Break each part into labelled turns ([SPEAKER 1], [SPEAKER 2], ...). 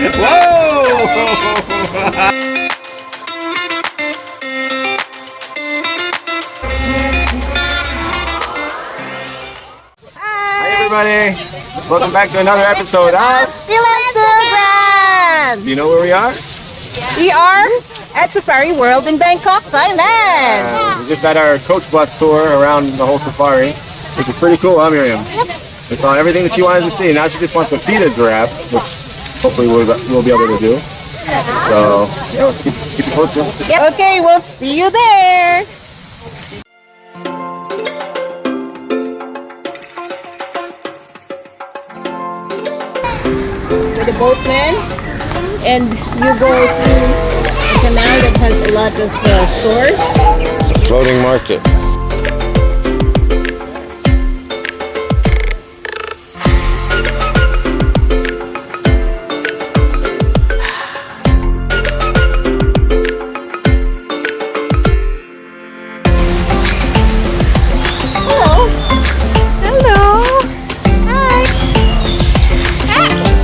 [SPEAKER 1] Whoa! Hi everybody! Welcome back to another episode of
[SPEAKER 2] FilAmstagram!
[SPEAKER 1] Do you know where we are?
[SPEAKER 2] We are at Safari World in Bangkok, Thailand.
[SPEAKER 1] We just had our coach bus tour around the whole safari, which is pretty cool, huh, Miriam?
[SPEAKER 2] Yep.
[SPEAKER 1] We saw everything that she wanted to see. Now she just wants to feed a giraffe, which hopefully we'll be able to do. So, yeah, keep it posted.
[SPEAKER 2] Yep. Okay, we'll see you there. With the boatman, and you go through a canal that has a lot of stores.
[SPEAKER 1] It's a floating market.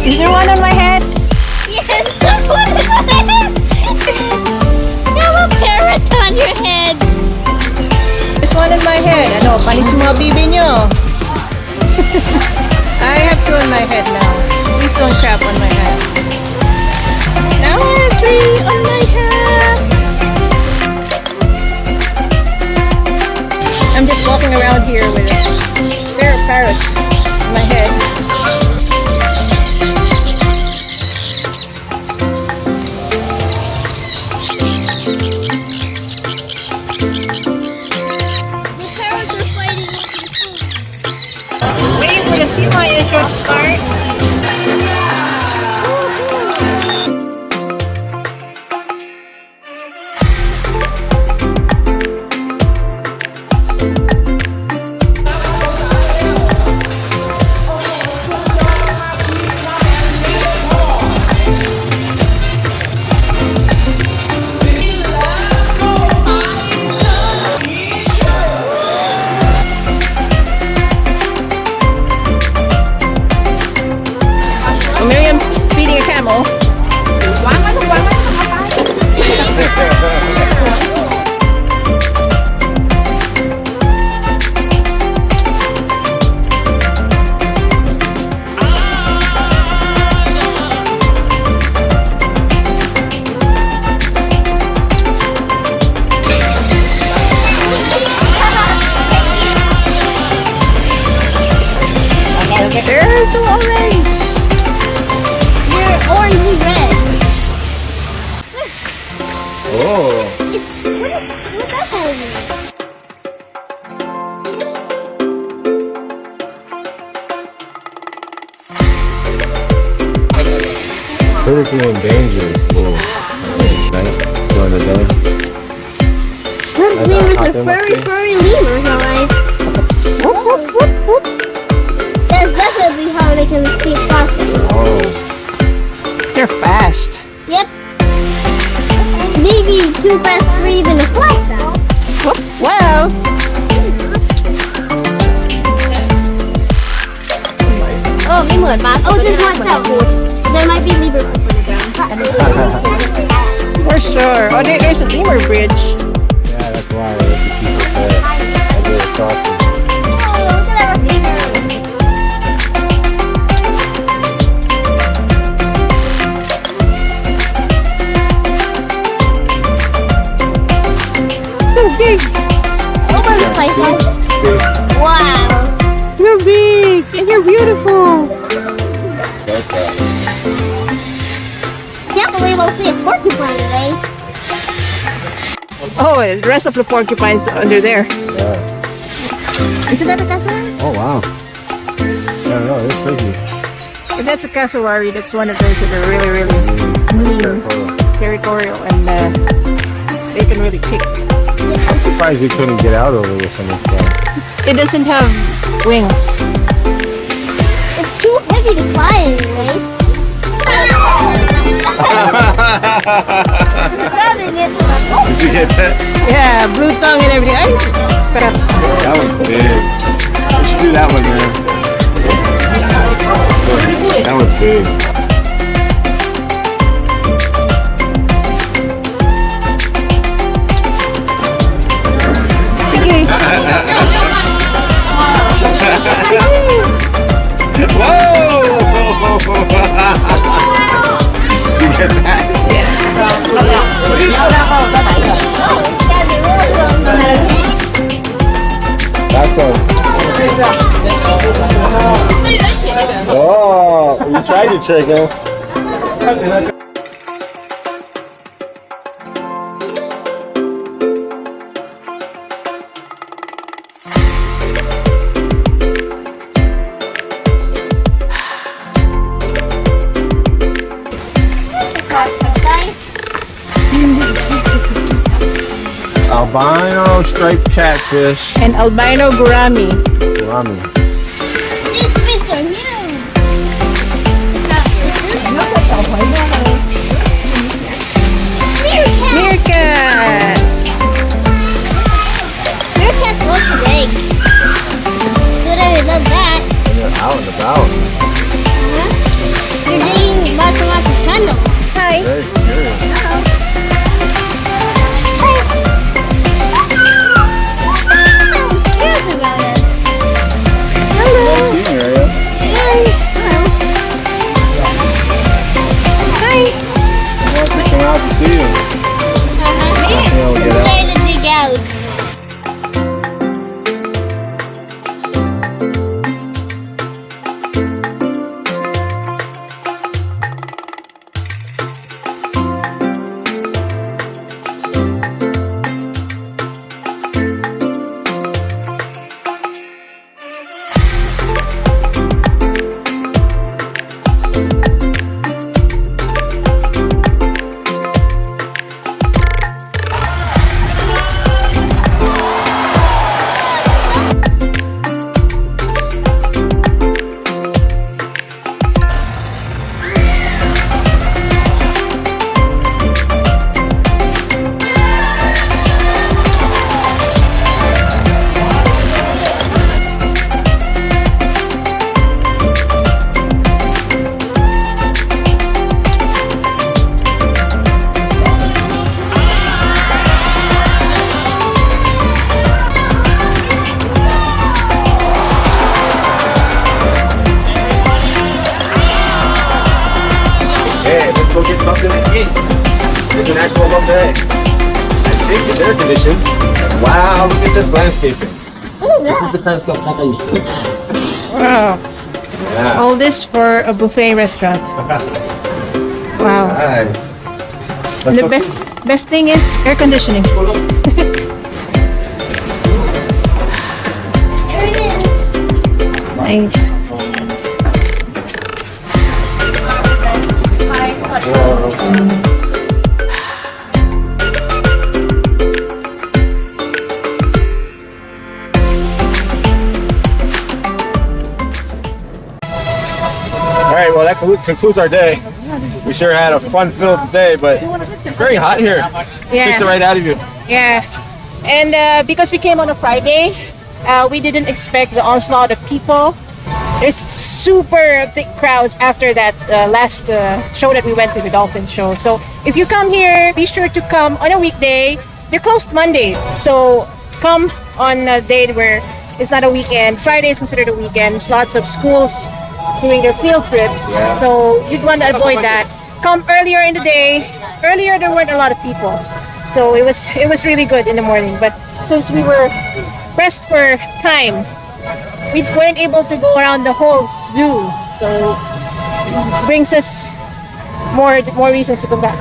[SPEAKER 2] Is there one on my head?
[SPEAKER 3] Yes, there's one on my head. You have a parrot on your head.
[SPEAKER 2] There's one on my head. Ano, panis yung mga bibi nyo. I have two on my head now. Please don't crap on my head. Now I have three on my head. I'm just walking around here with a pair of parrots on my head. Waiting for the sea lion show to start. Miriam's feeding a camel. There's some orange.
[SPEAKER 3] Orange and red.
[SPEAKER 1] Oh!
[SPEAKER 3] What's that telling you?
[SPEAKER 1] Critically endangered. Whoa. Nice. During the day.
[SPEAKER 3] Those lemurs are furry lemurs, alright. That's definitely how they can escape fossils.
[SPEAKER 1] Oh.
[SPEAKER 2] They're fast.
[SPEAKER 3] Yep. Maybe too fast for even a fly style.
[SPEAKER 2] Well,
[SPEAKER 3] Oh, may more back. Oh, just watch out. There might be lemur poop on the ground.
[SPEAKER 2] for sure. Oh, there's a lemur bridge.
[SPEAKER 1] Yeah, that's why we have to keep it there. As we're crossing.
[SPEAKER 3] Oh, look at our lemur.
[SPEAKER 2] So big.
[SPEAKER 3] Oh, my God. Wow.
[SPEAKER 2] You're big and you're beautiful.
[SPEAKER 1] Okay.
[SPEAKER 3] Can't believe I'll see a porcupine today.
[SPEAKER 2] Oh, the rest of the porcupines are under there.
[SPEAKER 1] Yeah.
[SPEAKER 2] Isn't that a cassowary?
[SPEAKER 1] Oh, wow. Yeah, no, it's crazy.
[SPEAKER 2] If that's a cassowary, that's one of those that are really, really mean, territorial, and they can really kick.
[SPEAKER 1] I'm surprised we couldn't get out over this on this stuff.
[SPEAKER 2] It doesn't have wings.
[SPEAKER 3] It's too heavy to fly anyway. Grabbing it.
[SPEAKER 1] Did you get that?
[SPEAKER 2] Yeah, blue tongue and everything. Ay, perhaps.
[SPEAKER 1] That one's big. We should do that one, man. That one's big. picture again. Albino striped catfish.
[SPEAKER 2] And albino gourami.
[SPEAKER 1] Ramen.
[SPEAKER 3] These fish are huge.
[SPEAKER 2] Meerkats.
[SPEAKER 3] Meerkats look big. Should I love that?
[SPEAKER 1] They're out and about.
[SPEAKER 3] They're digging lots and lots of tunnels.
[SPEAKER 2] Hi.
[SPEAKER 1] Very curious. Nice seeing you, Ariel.
[SPEAKER 2] Hi.
[SPEAKER 1] He wants to come out to see you. Yeah, we'll get out.
[SPEAKER 3] Trying to dig out.
[SPEAKER 1] Hey, let's go get something to eat. International buffet. I think it's air conditioned. Wow, look at this landscaping. This is the kind of stuff Tata used to do.
[SPEAKER 2] Wow.
[SPEAKER 1] Yeah.
[SPEAKER 2] All this for a buffet restaurant. Wow.
[SPEAKER 1] Nice.
[SPEAKER 2] And
[SPEAKER 1] Let's
[SPEAKER 2] the
[SPEAKER 1] go.
[SPEAKER 2] best thing is air conditioning.
[SPEAKER 3] There it is.
[SPEAKER 2] Nice.
[SPEAKER 1] All right, well, that concludes our day. We sure had a fun-filled day, but it's very hot here. Takes it right out of you.
[SPEAKER 2] Yeah. And because we came on a Friday, we didn't expect the onslaught of people. There's super thick crowds after that last show that we went to, the Dolphin Show. So if you come here, be sure to come on a weekday. They're closed Monday. So come on a day where it's not a weekend. Friday is considered a weekend. There's lots of schools doing their field trips.
[SPEAKER 1] Yeah.
[SPEAKER 2] So you'd want to avoid that. Come earlier in the day. Earlier there weren't a lot of people. So it was really good in the morning. But since we were pressed for time, we weren't able to go around the whole zoo. So it brings us more reasons to come back.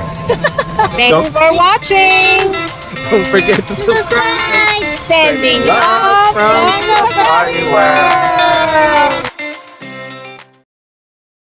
[SPEAKER 2] Thanks for watching.
[SPEAKER 1] Don't forget to subscribe.
[SPEAKER 3] Subscribe.
[SPEAKER 2] Sending
[SPEAKER 1] Love
[SPEAKER 2] off
[SPEAKER 1] from
[SPEAKER 2] from the
[SPEAKER 1] Party World.
[SPEAKER 2] world.